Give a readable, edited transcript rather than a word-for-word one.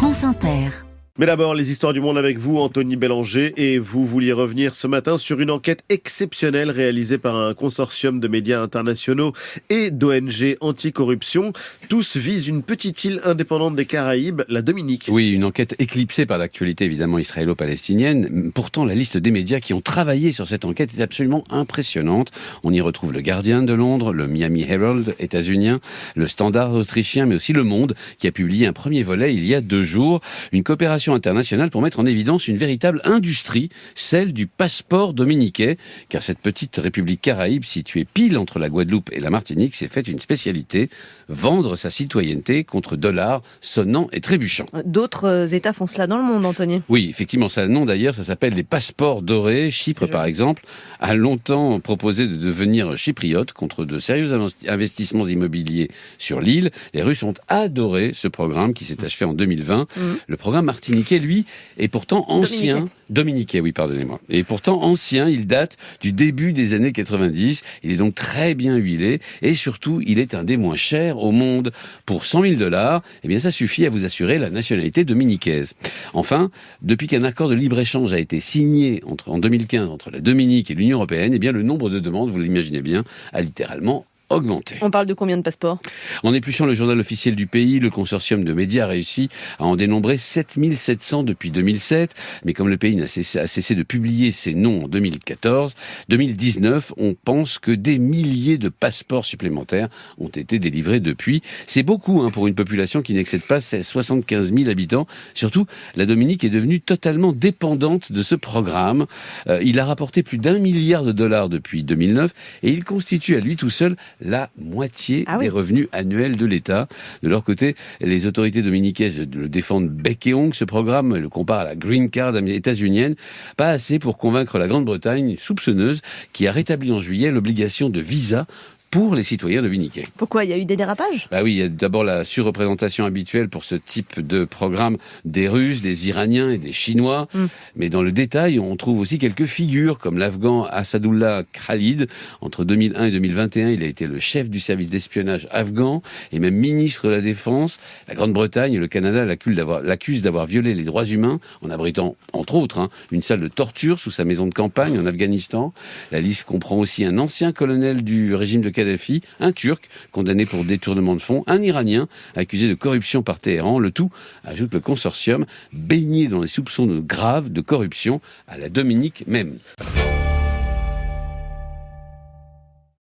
France Inter. Mais d'abord, les histoires du monde avec vous, Anthony Bélanger, et vous vouliez revenir ce matin sur une enquête exceptionnelle réalisée par un consortium de médias internationaux et d'ONG anticorruption. Tous visent une petite île indépendante des Caraïbes, la Dominique. Oui, une enquête éclipsée par l'actualité évidemment israélo-palestinienne. Pourtant, la liste des médias qui ont travaillé sur cette enquête est absolument impressionnante. On y retrouve le Guardian de Londres, le Miami Herald états-unien, le Standard autrichien, mais aussi Le Monde, qui a publié un premier volet il y a 2 jours. Une coopération internationale pour mettre en évidence une véritable industrie, celle du passeport dominiquais, car cette petite république caraïbe située pile entre la Guadeloupe et la Martinique s'est faite une spécialité, vendre sa citoyenneté contre dollars sonnants et trébuchants. D'autres États font cela dans le monde, Anthony. Oui, effectivement, ça a le nom d'ailleurs, ça s'appelle les passeports dorés. Chypre, par exemple, a longtemps proposé de devenir chypriote contre de sérieux investissements immobiliers sur l'île. Les Russes ont adoré ce programme qui s'est achevé en 2020. Le programme martiniquais, lui, est pourtant ancien. Dominiquais, oui, pardonnez-moi. Et pourtant ancien, il date du début des années 90. Il est donc très bien huilé et surtout, il est un des moins chers au monde. Pour 100 000 $, eh bien, ça suffit à vous assurer la nationalité dominicaise. Enfin, depuis qu'un accord de libre-échange a été signé en 2015 entre la Dominique et l'Union européenne, eh bien, le nombre de demandes, vous l'imaginez bien, a littéralement augmenté. On parle de combien de passeports ? En épluchant le journal officiel du pays, le consortium de médias a réussi à en dénombrer 7700 depuis 2007. Mais comme le pays a cessé de publier ses noms en 2019, on pense que des milliers de passeports supplémentaires ont été délivrés depuis. C'est beaucoup pour une population qui n'excède pas 75 000 habitants. Surtout, la Dominique est devenue totalement dépendante de ce programme. Il a rapporté plus d'1 milliard de dollars depuis 2009 et il constitue à lui tout seul la moitié des revenus annuels de l'État. De leur côté, les autorités dominicaines le défendent bec et ongles, ce programme, le comparent à la Green Card états-unienne. Pas assez pour convaincre la Grande-Bretagne, soupçonneuse, qui a rétabli en juillet l'obligation de visa pour les citoyens dominicains. Pourquoi ? Il y a eu des dérapages ? Oui, il y a d'abord la surreprésentation habituelle pour ce type de programme des Russes, des Iraniens et des Chinois. Mais dans le détail, on trouve aussi quelques figures, comme l'Afghan Assadullah Khalid. Entre 2001 et 2021, il a été le chef du service d'espionnage afghan et même ministre de la Défense. La Grande-Bretagne et le Canada l'accusent d'avoir violé les droits humains en abritant, entre autres, une salle de torture sous sa maison de campagne en Afghanistan. La liste comprend aussi un ancien colonel du régime de Kadhafi, un Turc condamné pour détournement de fonds, un Iranien accusé de corruption par Téhéran. Le tout, ajoute le consortium, baigné dans les soupçons graves de corruption à la Dominique même.